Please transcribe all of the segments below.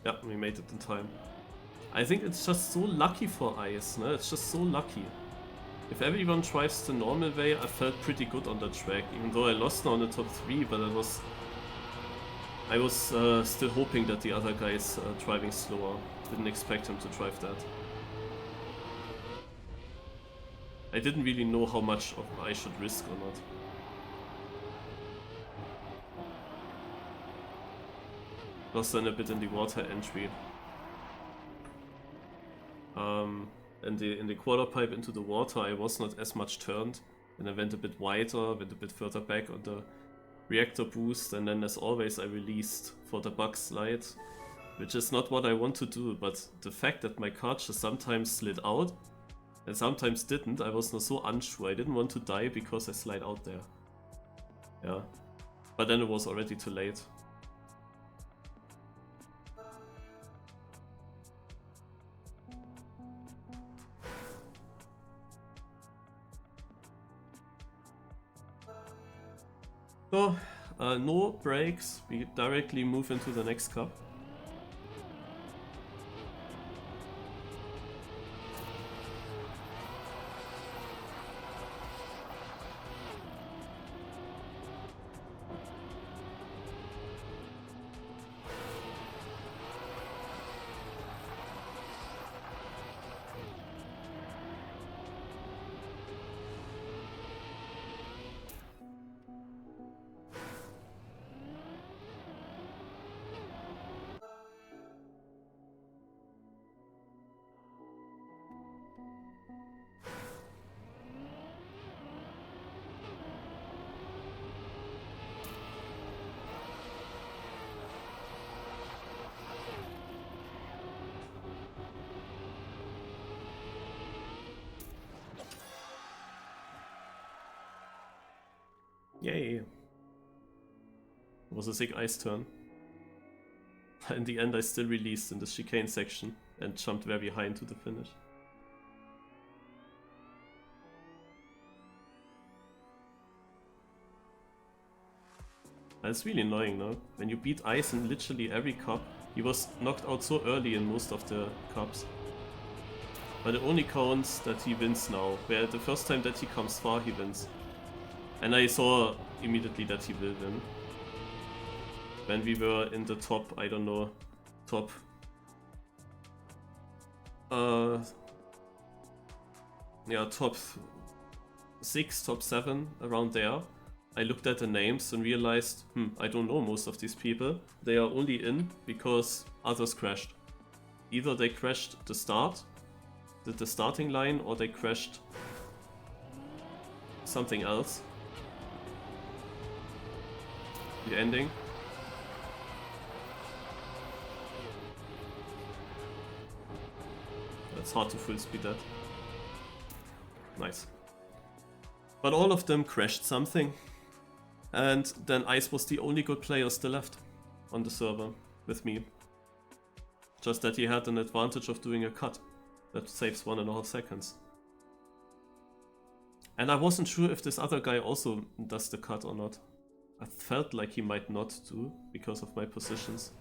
Yeah, we made it in time. I think it's just so lucky for Ice, no? It's just so lucky. If everyone drives the normal way, I felt pretty good on the track, even though I lost now in the top 3, but I was still hoping that the other guy is driving slower. Didn't expect him to drive that. I didn't really know how much of I should risk or not. Lost then a bit in the water entry. In the quarter pipe into the water, I was not as much turned, and I went a bit wider, went a bit further back on the reactor boost, and then as always I released for the bug slide, which is not what I want to do, but the fact that my car just sometimes slid out and sometimes didn't, I was not so unsure. I didn't want to die because I slide out there. Yeah, but then it was already too late. So, no breaks, we directly move into the next cup. Yay! It was a sick ice turn. In the end I still released in the chicane section and jumped very high into the finish. That's really annoying, no? When you beat Ice in literally every cup, he was knocked out so early in most of the cups. But it only counts that he wins now, where the first time that he comes far he wins. And I saw immediately that he will win. When we were in the top, I don't know, top... yeah, top 6, top 7, around there. I looked at the names and realized, I don't know most of these people. They are only in because others crashed. Either they crashed the start, the starting line, or they crashed something else. The ending. It's hard to full speed that. Nice. But all of them crashed something. And then Ice was the only good player still left on the server with me. Just that he had an advantage of doing a cut that saves 1.5 seconds. And I wasn't sure if this other guy also does the cut or not. I felt like he might not do because of my positions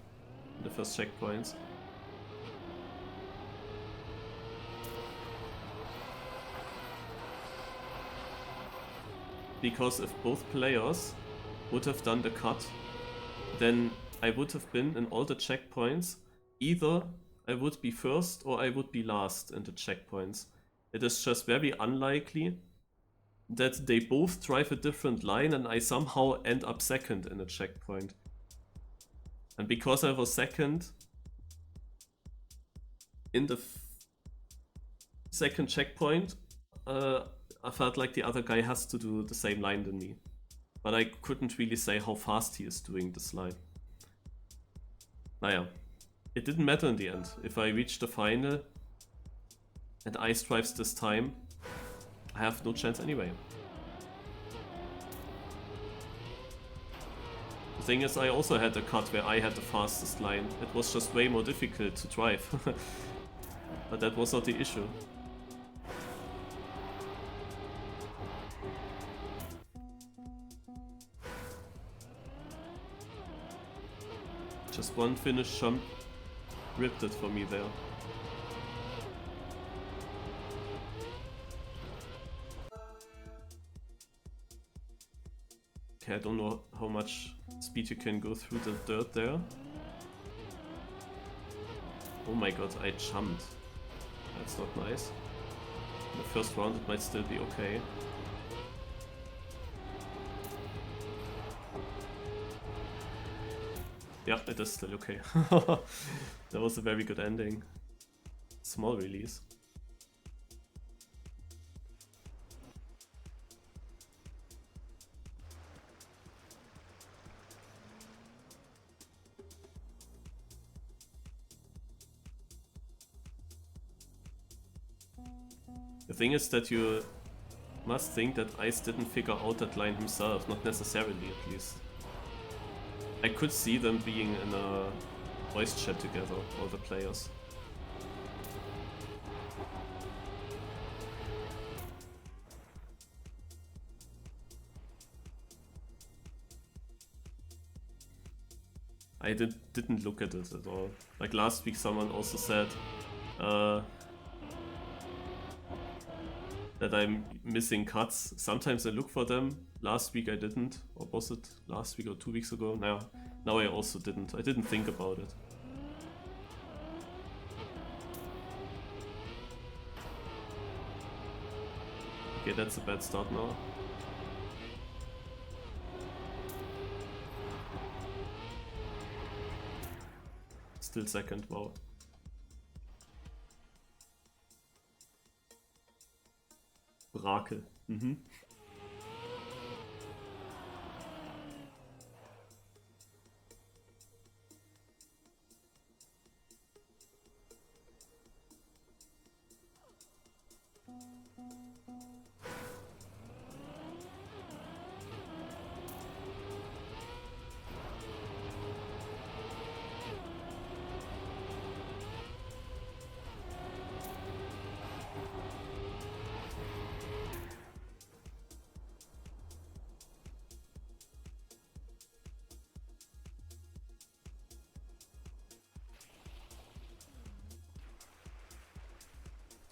in the first checkpoints. Because if both players would have done the cut, then I would have been in all the checkpoints. Either I would be first or I would be last in the checkpoints. It is just very unlikely that they both drive a different line and I somehow end up second in a checkpoint. And because I was second in the second checkpoint, I felt like the other guy has to do the same line than me. But I couldn't really say how fast he is doing this line. Naja, it didn't matter in the end. If I reach the final and Ice drives this time, I have no chance anyway. The thing is, I also had a cut where I had the fastest line. It was just way more difficult to drive. But that was not the issue. Just one finish jump ripped it for me there. Okay, I don't know how much speed you can go through the dirt there. Oh my god, I jumped. That's not nice. In the first round it might still be okay. Yeah, it is still okay. That was a very good ending. Small release. The thing is that you must think that Ice didn't figure out that line himself, not necessarily at least. I could see them being in a voice chat together, all the players. I didn't look at it at all. Like last week someone also said that I'm missing cuts. Sometimes I look for them. Last week I didn't. Or was it last week or 2 weeks ago? Now I also didn't. I didn't think about it. Okay, that's a bad start now. Still second, wow. Brakel. Mhm.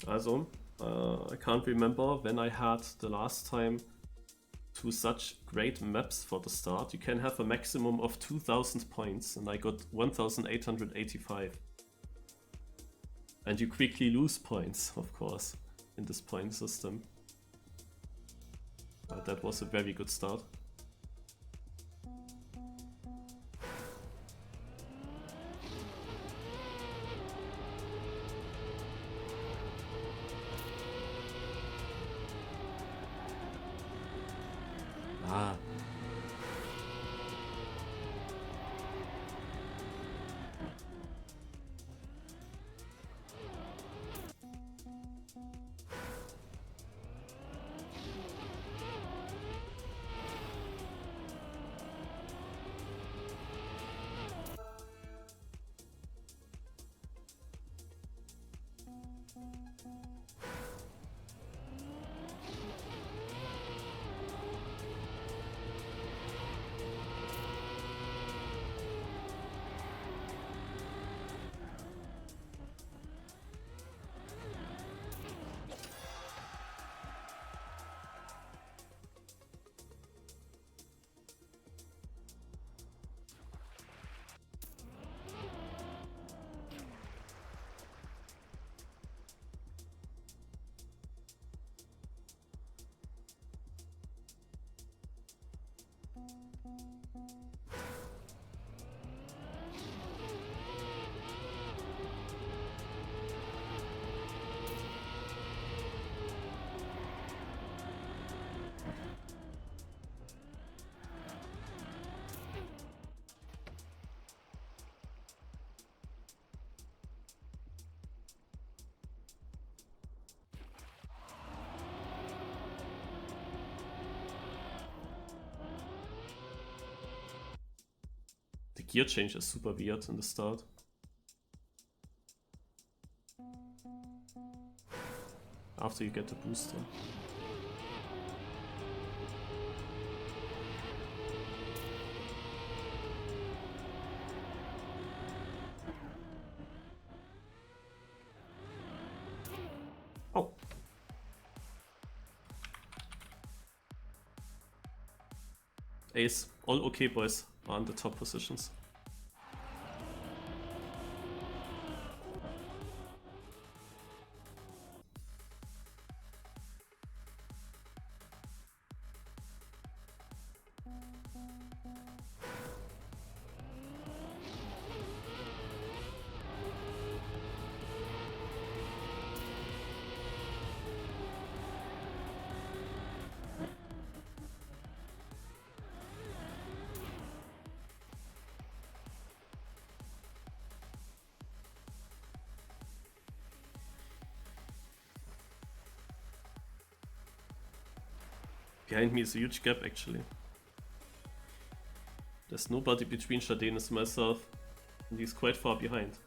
Also, I can't remember when I had the last time two such great maps for the start. You can have a maximum of 2000 points and I got 1885. And you quickly lose points, of course, in this point system. That was a very good start. The gear change is super weird in the start. After you get the booster. Oh. Ace. All okay, boys. Are on the top positions. Behind me is a huge gap, actually. There's nobody between ShaDenis and myself, and he's quite far behind.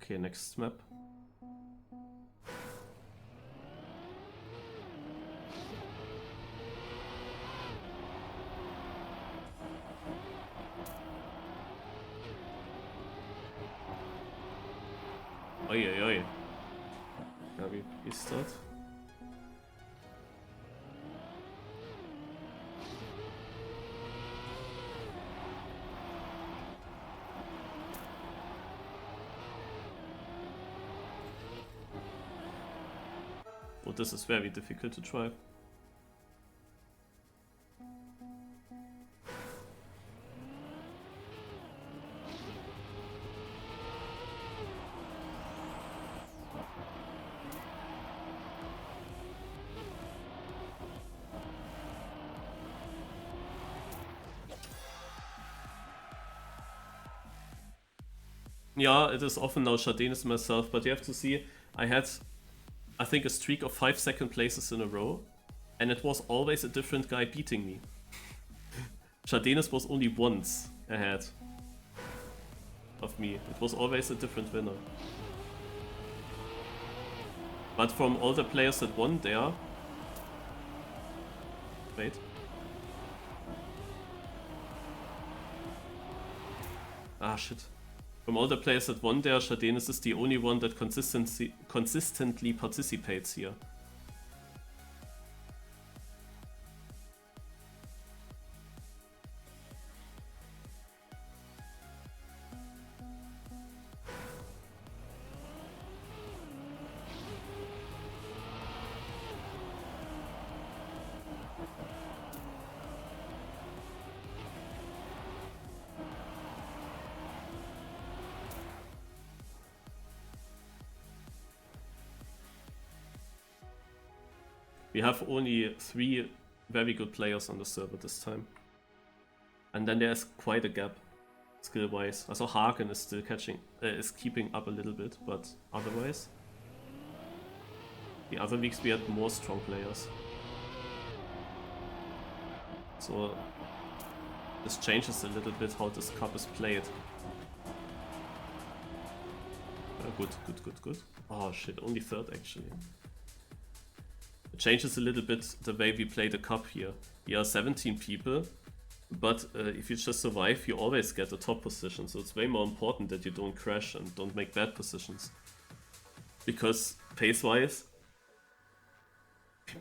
Okay, next map. Oi, oi, oi. Ja, wie ist das? Oh, this is very difficult to drive. Yeah, it is often now ShaDenis myself, but you have to see, I had, I think, a streak of 5 second places in a row, and it was always a different guy beating me. ShaDenis was only once ahead of me. It was always a different winner. But from all the players that won there... Wait. Ah, shit. From all the players that won there, ShaDenis is the only one that consistently participates here. We have only 3 very good players on the server this time. And then there's quite a gap, skill-wise. Also Hagen is still is keeping up a little bit, but otherwise... The other weeks we had more strong players. So... This changes a little bit how this cup is played. Good. Oh shit, only 3rd actually. It changes a little bit the way we play the cup here. We are 17 people, but if you just survive, you always get a top position. So it's way more important that you don't crash and don't make bad positions. Because pace-wise,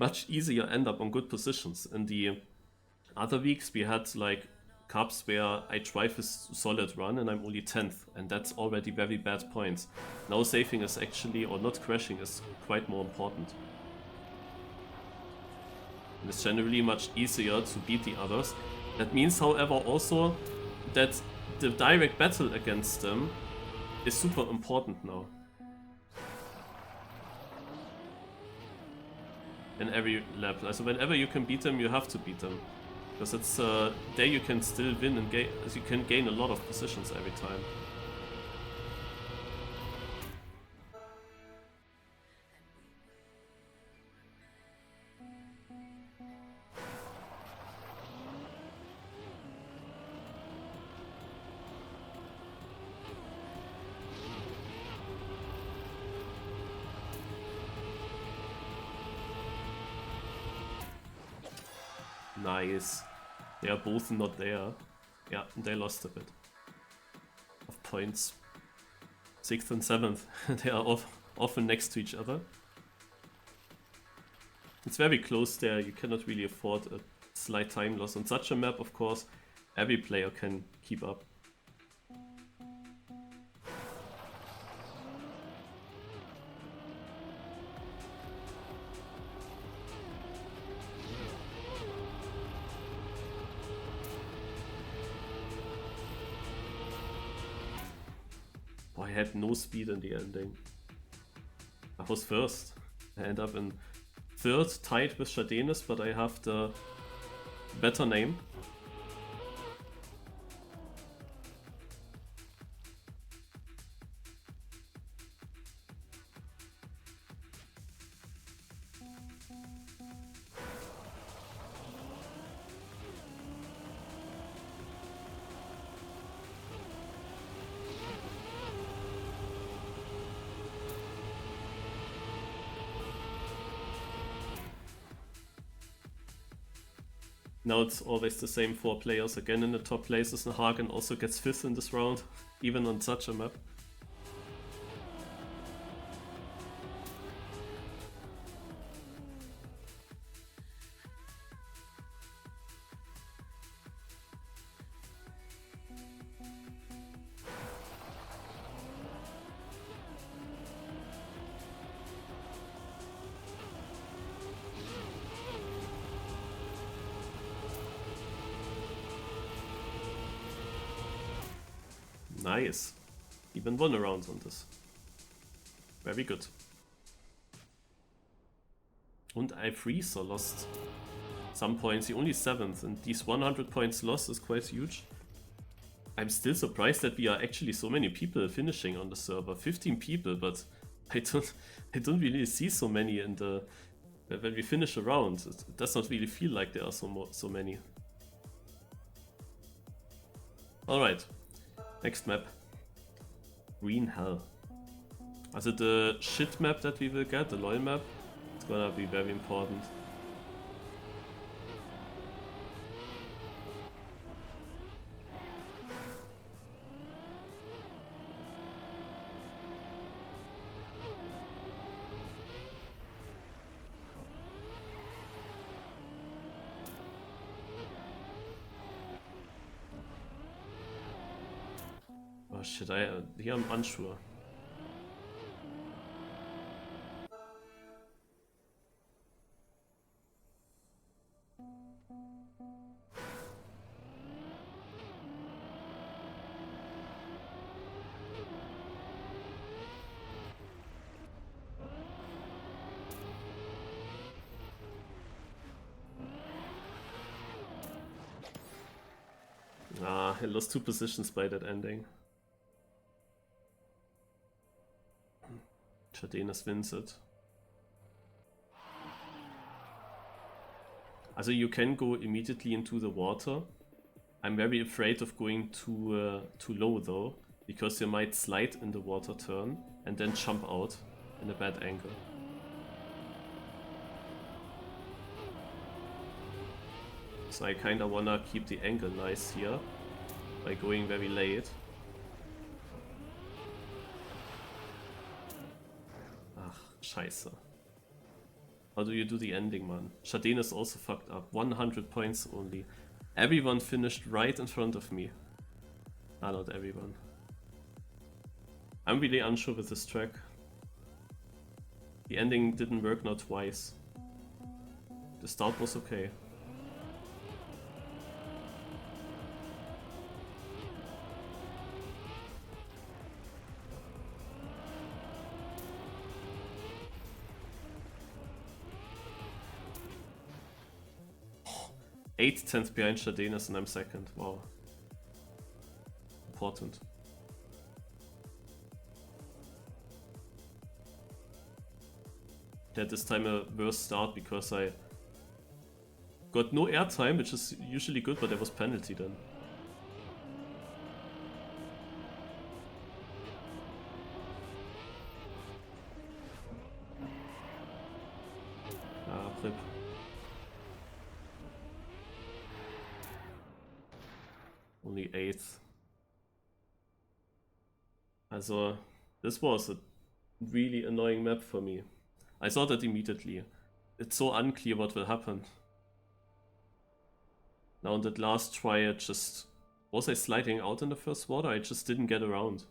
much easier end up on good positions. In the other weeks we had like cups where I drive a solid run and I'm only 10th, and that's already very bad points. Now saving is actually, or not crashing, is quite more important. It's generally much easier to beat the others. That means, however, also that the direct battle against them is super important now. In every level. So whenever you can beat them, you have to beat them. Because it's there you can still win and gain, as you can gain a lot of positions every time. Nice. They are both not there. Yeah, they lost a bit of points. 6th and 7th. They are often next to each other. It's very close there. You cannot really afford a slight time loss. On such a map, of course, every player can keep up. Boy, I had no speed in the ending. I was first. I end up in 3rd, tied with ShaDenis, but I have the better name. Now it's always the same 4 players again in the top places, and Hagen also gets 5th in this round, even on such a map. Nice. Even won a round on this. Very good. And I freeze or lost some points. He only 7th, and these 100 points lost is quite huge. I'm still surprised that we are actually so many people finishing on the server. 15 people, but I don't really see so many in the when we finish a round. It does not really feel like there are so many. Alright. Next map. Green Hell. Also the shit map that we will get, the LoL map, it's gonna be very important. Oh shit, here I'm unsure. Ah, I lost 2 positions by that ending. ShaDenis wins it. Also you can go immediately into the water. I'm very afraid of going too low though, because you might slide in the water turn and then jump out in a bad angle. So I kinda wanna keep the angle nice here by going very late. Ach, scheiße. How do you do the ending, man? ShaDenis also fucked up. 100 points only. Everyone finished right in front of me. Ah, not everyone. I'm really unsure with this track. The ending didn't work now twice. The start was okay. Eight tenths behind ShaDenis and I'm second. Wow. Important. Yeah, this time a worse start because I got no airtime, which is usually good, but there was penalty then. Ah, rip. Only 8th. Also, this was a really annoying map for me. I saw that immediately. It's so unclear what will happen. Now on that last try, I just... Was I sliding out in the first water? I just didn't get around.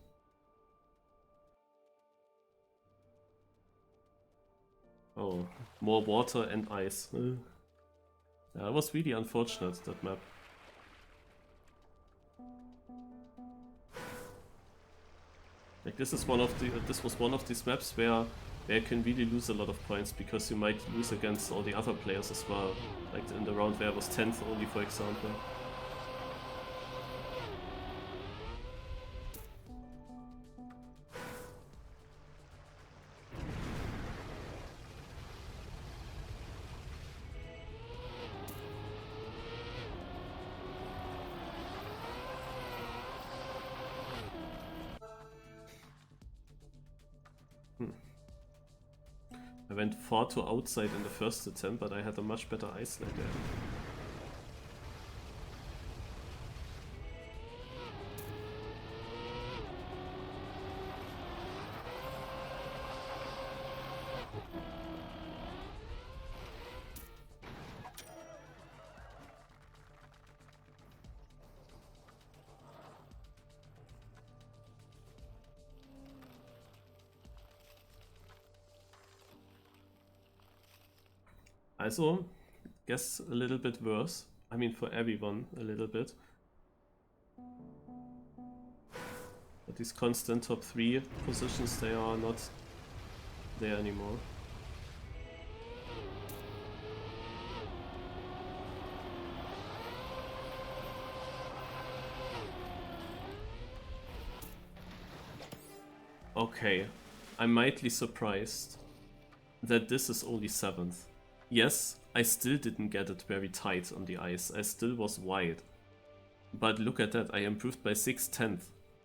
Oh, more water and ice. Yeah, it was really unfortunate, that map. Like this was one of these maps where you can really lose a lot of points because you might lose against all the other players as well. Like in the round where I was 10th only, for example. I went far too outside in the first attempt, but I had a much better ice lag there. Also, guess a little bit worse. I mean, for everyone, a little bit. But these constant top 3 positions, they are not there anymore. Okay, I'm mildly surprised that this is only 7th. Yes, I still didn't get it very tight on the ice, I still was wide. But look at that, I improved by 6/10.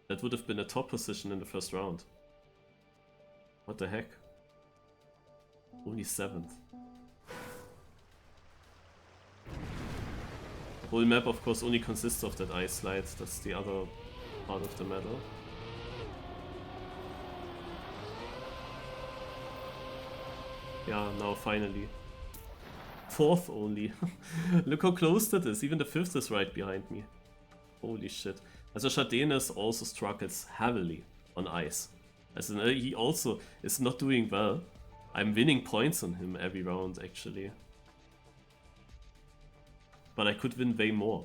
That would have been a top position in the first round. What the heck? Only 7th. The whole map of course only consists of that ice slide, that's the other part of the medal. Yeah, now finally. 4th only. Look how close that is, even the 5th is right behind me. Holy shit. Also ShaDenis also struggles heavily on ice. As in, he also is not doing well. I'm winning points on him every round actually. But I could win way more.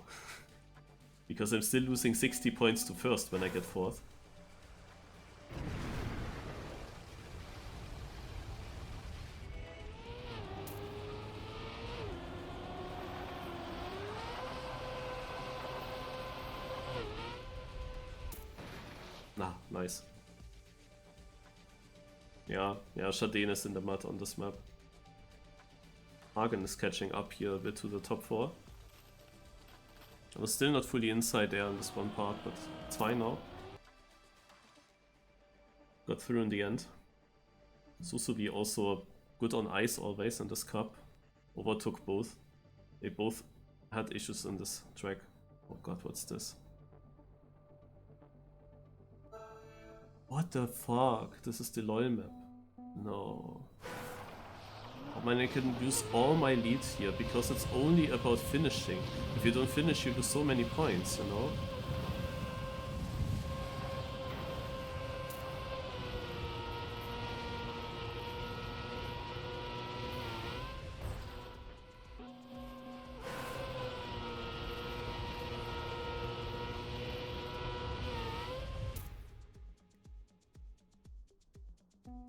Because I'm still losing 60 points to 1st when I get 4th. Ah, nice. Yeah, ShaDenis in the mud on this map. Hagen is catching up here a bit to the top 4. I was still not fully inside there in this one part, but it's fine now. Got through in the end. Susubi also good on ice always in this cup. Overtook both. They both had issues in this track. Oh god, what's this? What the fuck? This is the LoL map. No. I mean, I can use all my leads here because it's only about finishing. If you don't finish, you lose so many points, you know?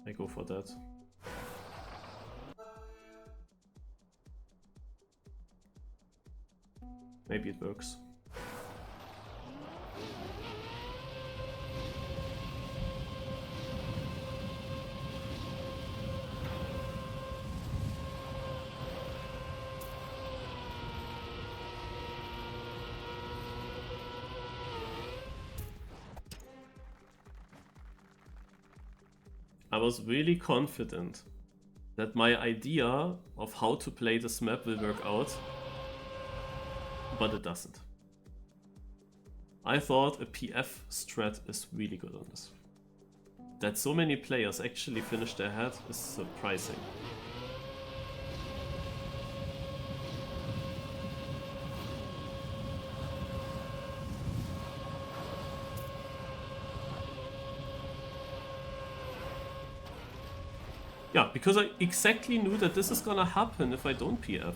I go for that. Maybe it works. I was really confident that my idea of how to play this map will work out, but it doesn't. I thought a PF strat is really good on this. That so many players actually finished their head is surprising. Yeah, because I exactly knew that this is gonna happen if I don't PF.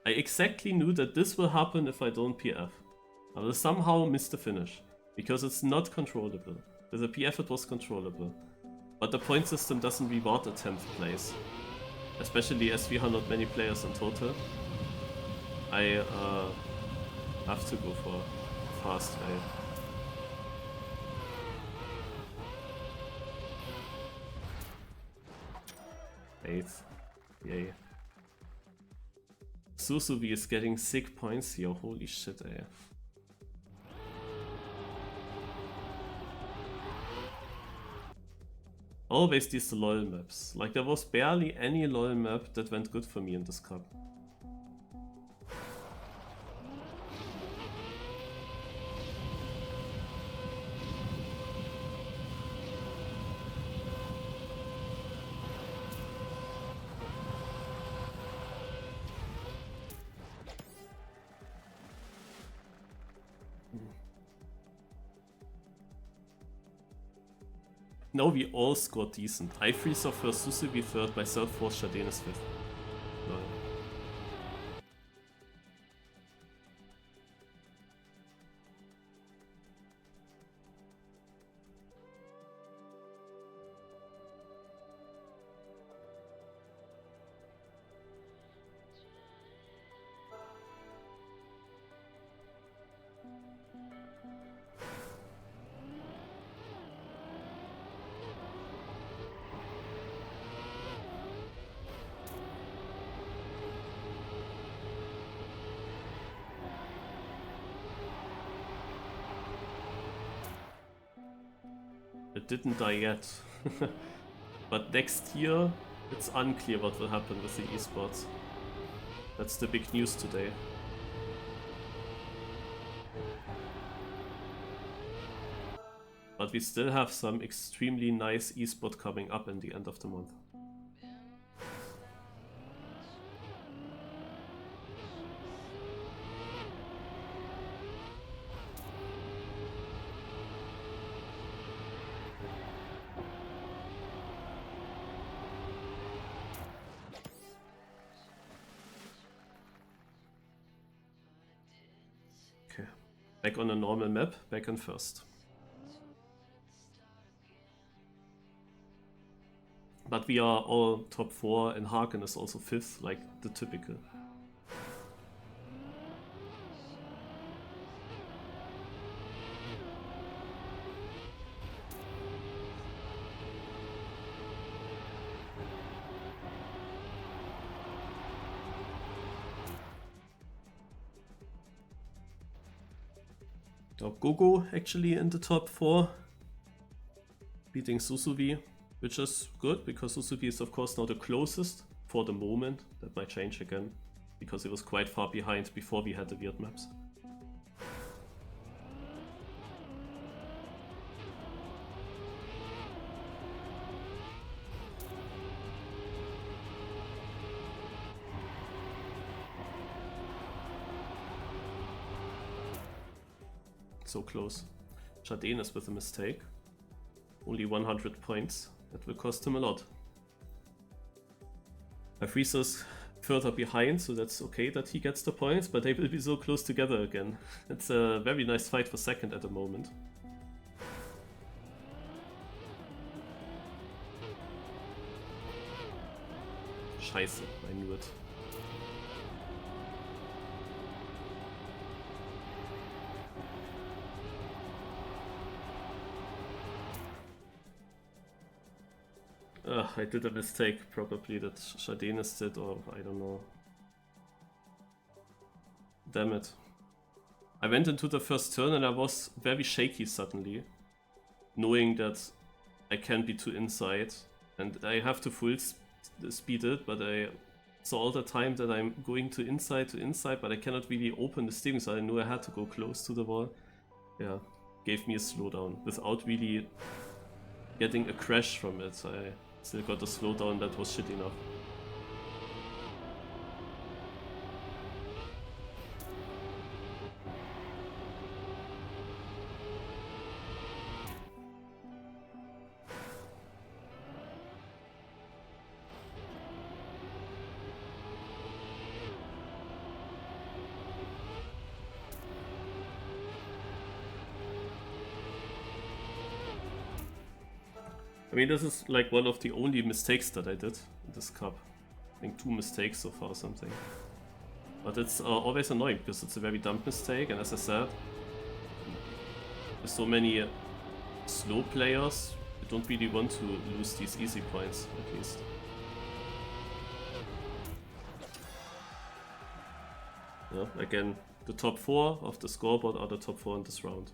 I exactly knew that this will happen if I don't PF. I will somehow miss the finish, because it's not controllable. With a PF it was controllable. But the point system doesn't reward a 10th place. Especially as we are not many players in total. I have to go for a fast way. Eighth. Yay. Susubi is getting sick points here, holy shit, eh. Always these LOL maps. Like, there was barely any LOL map that went good for me in this cup. Now we all scored decent. I Freezer first, Susubi third, myself fourth, ShaDenis fifth. Lol. It didn't die yet. But next year, it's unclear what will happen with the esports. That's the big news today. But we still have some extremely nice esport coming up in the end of the month. Back on a normal map, back in first. But we are all top 4 and Haken is also 5th, like the typical. Gogo actually in the top 4, beating Susubi, which is good because Susubi is of course now the closest for the moment. That might change again because he was quite far behind before we had the weird maps. So close. ShaDenis with a mistake. Only 100 points. That will cost him a lot. My Freezer's further behind, so that's okay that he gets the points, but they will be so close together again. It's a very nice fight for second at the moment. Scheiße, I knew it. I did a mistake, probably, that ShaDenis did, or I don't know. Damn it. I went into the first turn and I was very shaky suddenly, knowing that I can't be too inside, and I have to full speed it, but I So all the time that I'm going to inside, but I cannot really open the steering, so I knew I had to go close to the wall. Yeah, gave me a slowdown without really getting a crash from it. I still got a slowdown that was shit enough. I mean, this is like one of the only mistakes that I did in this cup. I think 2 mistakes so far or something. But it's always annoying because it's a very dumb mistake, and as I said, there's so many slow players, you don't really want to lose these easy points, at least. Yeah, again, the top 4 of the scoreboard are the top 4 in this round.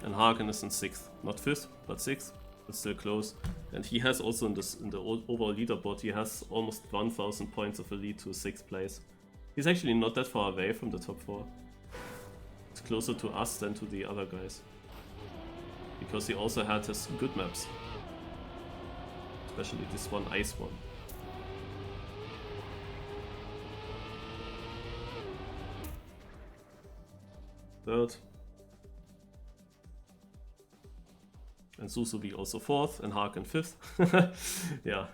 And Hagen is in 6th. Not 5th, but 6th. But still close. And he has also in the overall leaderboard, he has almost 1000 points of a lead to 6th place. He's actually not that far away from the top 4. It's closer to us than to the other guys. Because he also had his good maps. Especially this one, ice one. Third. And Susubi also 4th, and Haken 5th. Yeah.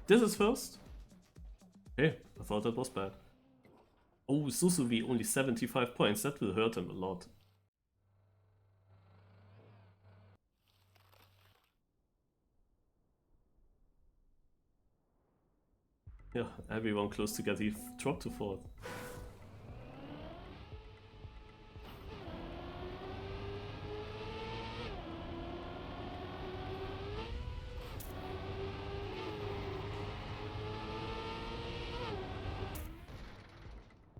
This is first? Hey, I thought that was bad. Oh, Susuvi only 75 points. That will hurt him a lot. Yeah, everyone close together. He dropped to 4th.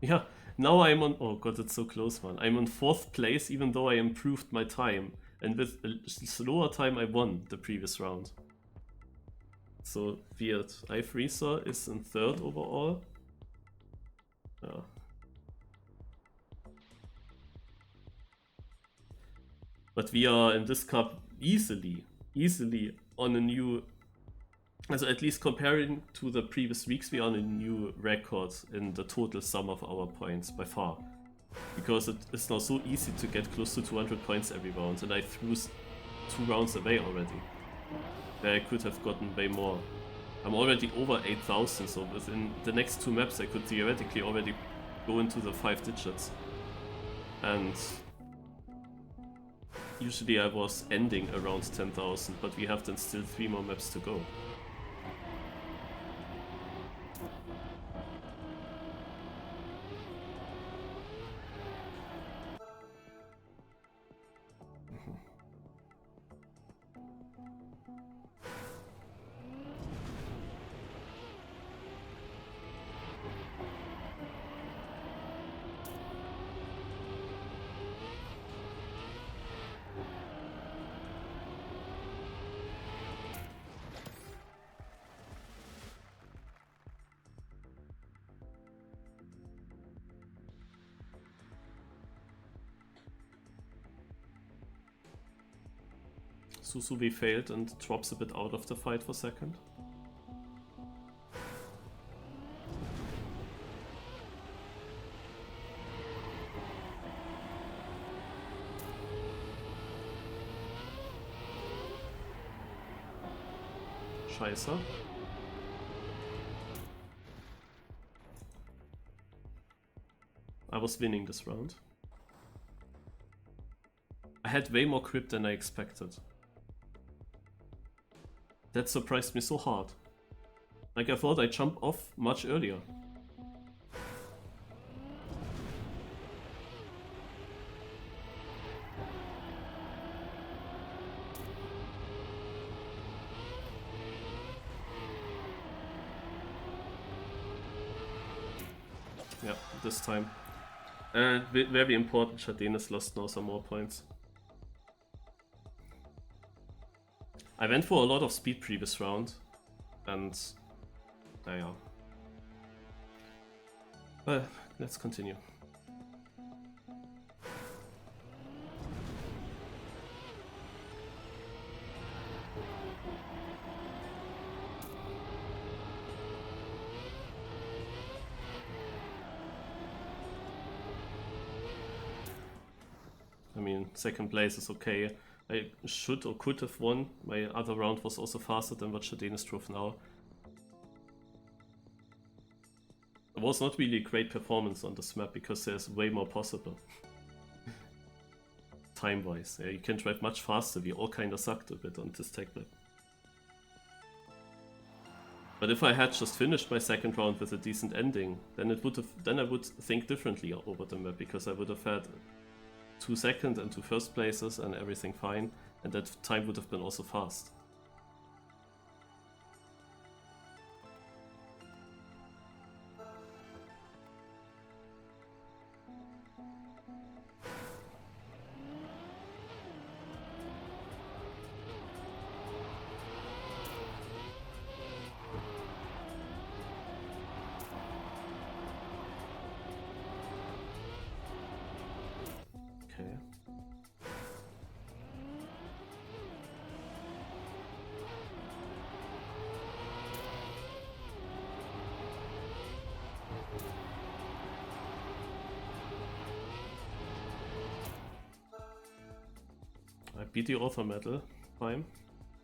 Yeah, now I'm on... Oh god, it's so close, man. I'm on 4th place even though I improved my time. And with a slower time I won the previous round. So weird. iFreezer is in 3rd overall. Yeah. But we are in this cup easily on a new... Also at least comparing to the previous weeks, we are on a new record in the total sum of our points, by far. Because it is now so easy to get close to 200 points every round, and I threw 2 rounds away already. Where I could have gotten way more. I'm already over 8,000, so within the next 2 maps I could theoretically already go into the 5 digits. And usually I was ending around 10,000, but we have then still 3 more maps to go. Susubi failed and drops a bit out of the fight for second. Scheiße. I was winning this round. I had way more crypt than I expected. That surprised me so hard. Like I thought I'd jump off much earlier. Yeah, this time. And very important, ShaDenis lost now some more points. I went for a lot of speed previous round, and yeah. Well, let's continue. I mean, second place is okay. I should or could have won. My other round was also faster than what ShaDenis drove now. It was not really a great performance on this map because there's way more possible. Time-wise, yeah, you can drive much faster. We all kinda sucked a bit on this tech map. But if I had just finished my second round with a decent ending, then I would think differently over the map, because I would have had 2 second and 2 first places and everything fine, and that time would have been also fast. Okay. I beat the author medal time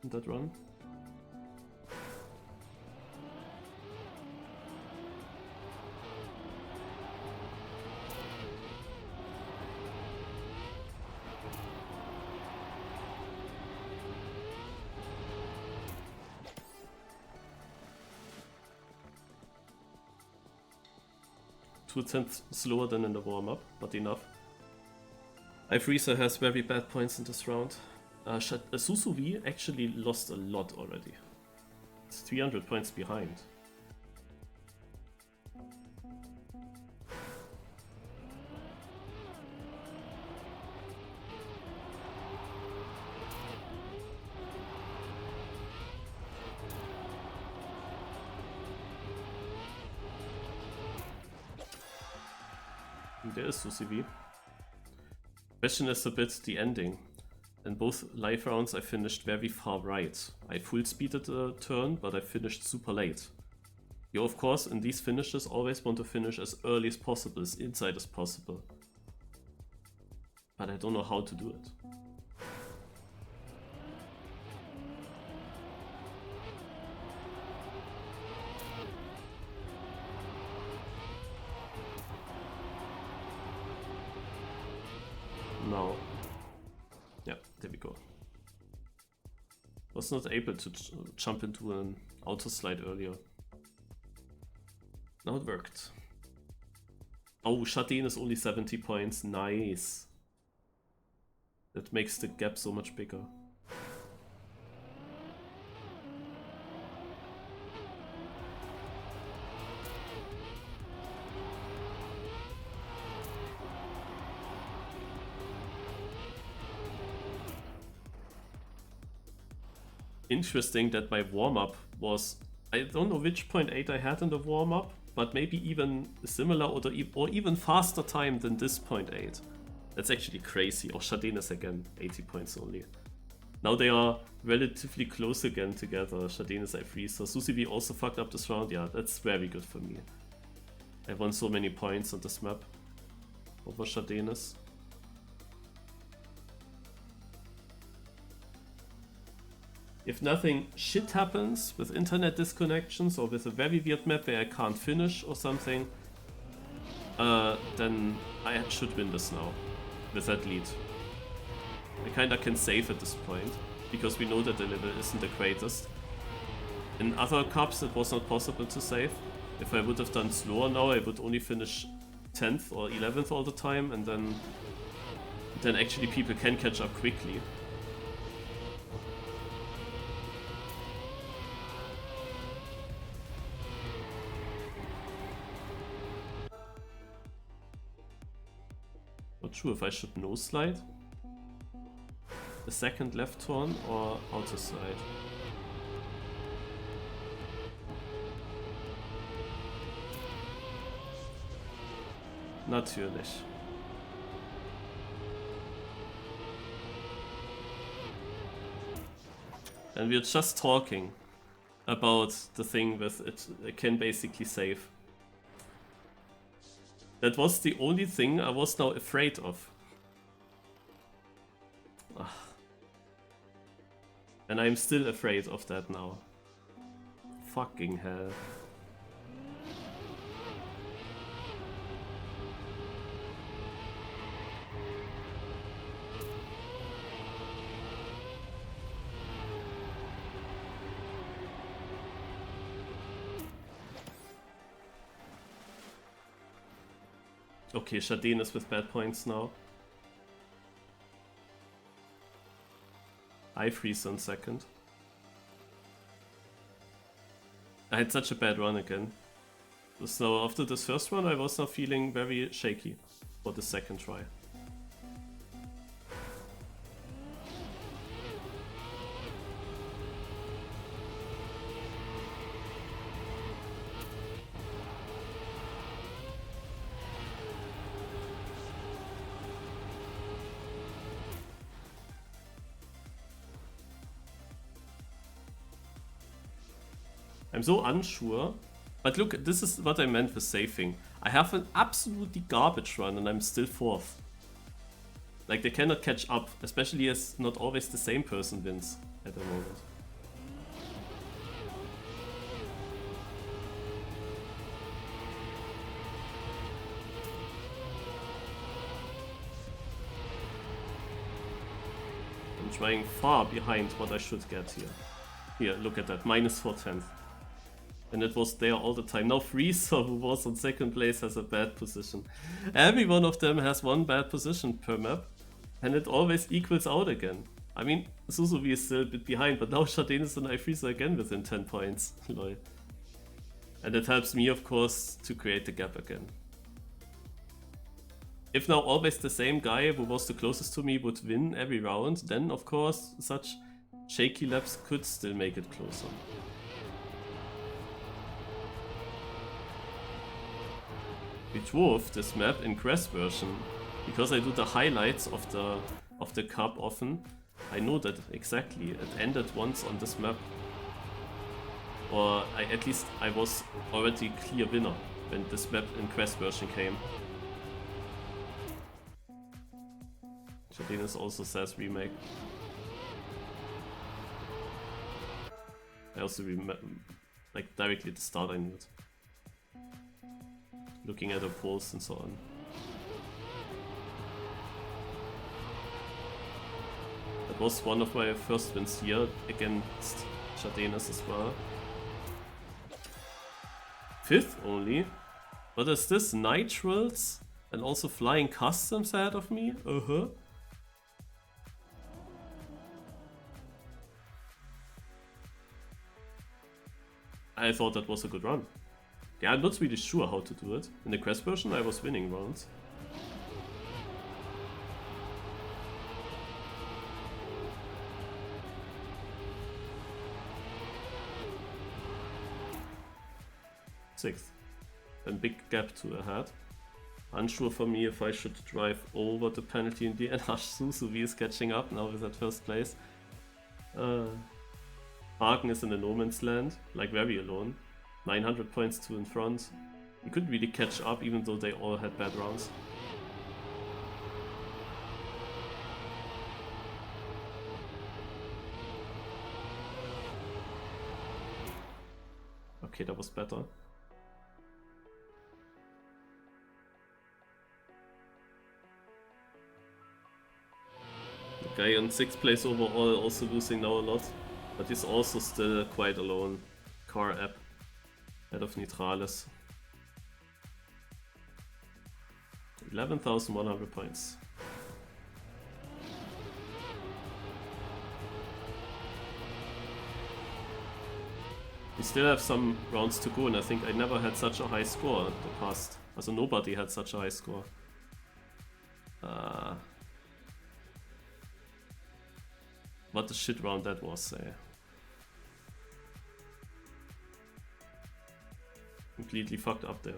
in that run. .2 slower than in the warm-up, but enough. iFreezer has very bad points in this round. Susuvi actually lost a lot already. It's 300 points behind. And there is Susuvi. Question is a bit the ending. In both live rounds I finished very far right. I full speeded a turn, but I finished super late. You of course in these finishes always want to finish as early as possible, as inside as possible. But I don't know how to do it. No. Yeah, there we go. Was not able to jump into an auto slide earlier. Now it worked. Oh, ShaDenis is only 70 points. Nice. That makes the gap so much bigger. Interesting that my warm-up was, I don't know which 0.8 I had in the warm-up, but maybe even similar or even faster time than this 0.8. That's actually crazy. Or ShaDenis again, 80 points only. Now they are relatively close again together, ShaDenis iFreezer. Susuvi also fucked up this round. Yeah, that's very good for me. I won so many points on this map over ShaDenis. If nothing shit happens with internet disconnections or with a very weird map where I can't finish or something, then I should win this now with that lead. I kinda can save at this point, because we know that the level isn't the greatest. In other cups it was not possible to save. If I would have done slower now, I would only finish 10th or 11th all the time, and then actually people can catch up quickly. Not sure if I should no slide the second left turn or outer side. Natürlich. And we're just talking about the thing with it can basically save. That was the only thing I was now afraid of. Ugh. And I'm still afraid of that now. Fucking hell. Okay, ShaDenis with bad points now. I freeze on second. I had such a bad run again. So after this first one I was now feeling very shaky for the second try. I'm so unsure, but look, this is what I meant with saving. I have an absolutely garbage run and I'm still fourth. Like, they cannot catch up, especially as not always the same person wins at the moment. I'm trying far behind what I should get here. Here, look at that, minus 4/10. And it was there all the time. Now Freezer, who was on second place, has a bad position. Every one of them has one bad position per map. And it always equals out again. I mean, Suzuvi is still a bit behind, but now ShaDenis and Freezer again within 10 points. Lol. And it helps me, of course, to create the gap again. If now always the same guy who was the closest to me would win every round, then of course such shaky laps could still make it closer. We drove this map in Crash version because I do the highlights of the cup often. I know that exactly. It ended once on this map, or at least I was already clear winner when this map in Crash version came. ShaDenis also says remake. I also like directly at the start I knew it. Looking at the polls and so on. That was one of my first wins here against ShaDenis as well. Fifth only? What is this? Nitrals? And also flying customs ahead of me? I thought that was a good run. Yeah, I'm not really sure how to do it. In the Crash version I was winning rounds. Sixth. And big gap to ahead. Unsure for me if I should drive over the penalty in the end. Suzuvi is catching up now with that first place. Hagen is in the no man's land, like very alone. 900 points two in front. He couldn't really catch up even though they all had bad rounds. Okay, that was better. The guy in 6th place overall also losing now a lot, but he's also still quite alone. Car app. Head of Nitrales. 11,100 points. We still have some rounds to go, and I think I never had such a high score in the past. Also nobody had such a high score. What the shit round that was. Completely fucked up there.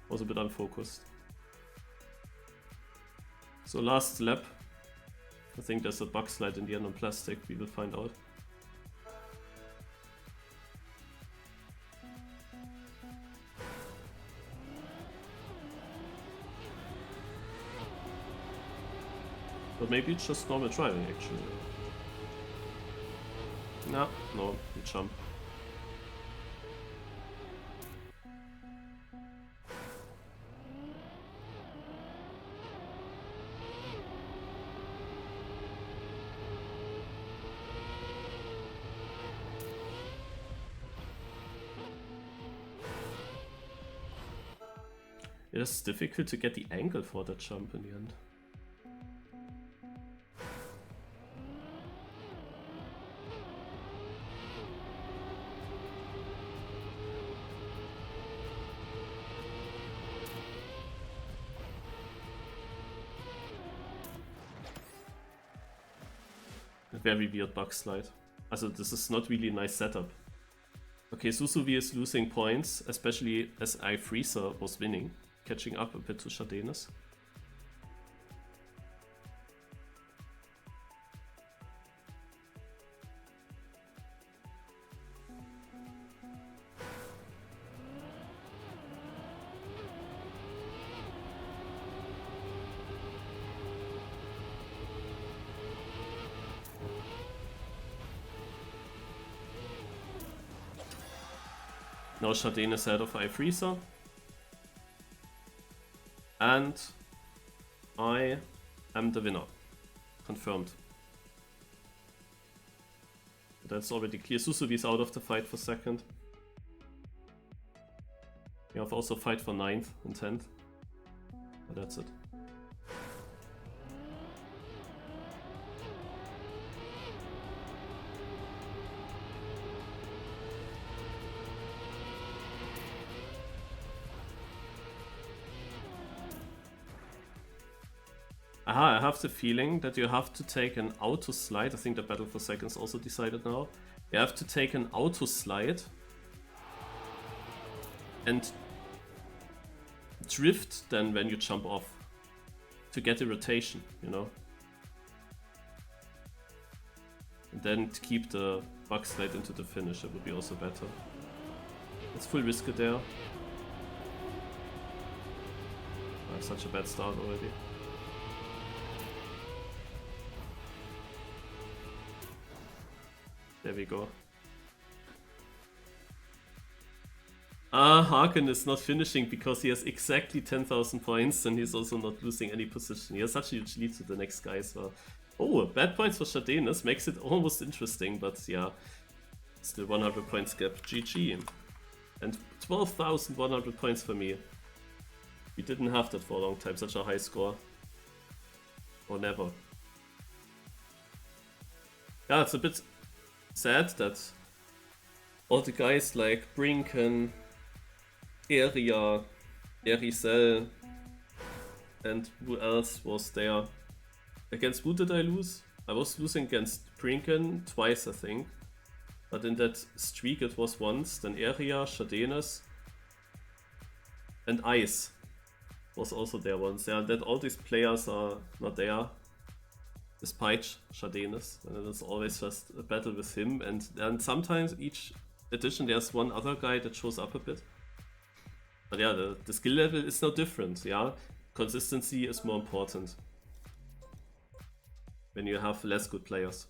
Was a bit unfocused. So last lap. I think there's a bug slide in the end on plastic. We will find out. But maybe it's just normal driving actually. No, you jump. It is difficult to get the angle for that jump in the end. A very weird bug slide. Also, this is not really a nice setup. Okay, Susuvi is losing points, especially as iFreezer was winning, catching up a bit to ShaDenis. Now ShaDenis ahead of iFreezer. And I am the winner. Confirmed. That's already clear. Susuvi is out of the fight for second. We have also fight for 9th and 10th. But that's it. Aha, I have the feeling that you have to take an auto slide. I think the battle for seconds also decided now. You have to take an auto slide and drift then when you jump off to get a rotation, you know. And then to keep the bug slide into the finish, it would be also better. It's full risk there. I have such a bad start already. There we go. Haken is not finishing because he has exactly 10,000 points and he's also not losing any position. He has such a huge lead to the next guy as well. Oh, bad points for ShaDenis, makes it almost interesting, but yeah. Still 100 points gap, GG. And 12,100 points for me. We didn't have that for a long time, such a high score. Or never. Yeah, it's a bit sad that all the guys like Brinken, Area, Ericel, and who else was there? Against who did I lose? I was losing against Brinken twice, I think. But in that streak it was once, then Area, ShaDenis, and Ice was also there once. Yeah, that all these players are not there. Despite ShaDenis, and it's always just a battle with him, and then sometimes each edition there's one other guy that shows up a bit. But yeah, the skill level is no different, yeah? Consistency is more important when you have less good players.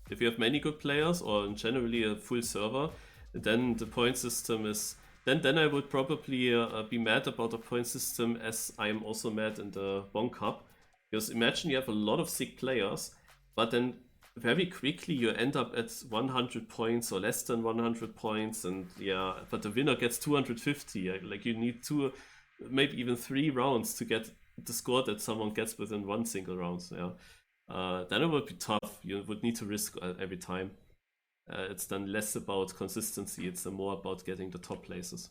If you have many good players, or generally a full server, then the point system is... Then I would probably be mad about the point system, as I am also mad in the Bon Cup. Because imagine you have a lot of sick players, but then very quickly you end up at 100 points or less than 100 points, and yeah, but the winner gets 250. Like you need 2, maybe even 3 rounds to get the score that someone gets within one single round. Yeah, then it would be tough. You would need to risk every time. It's then less about consistency. It's more about getting the top places.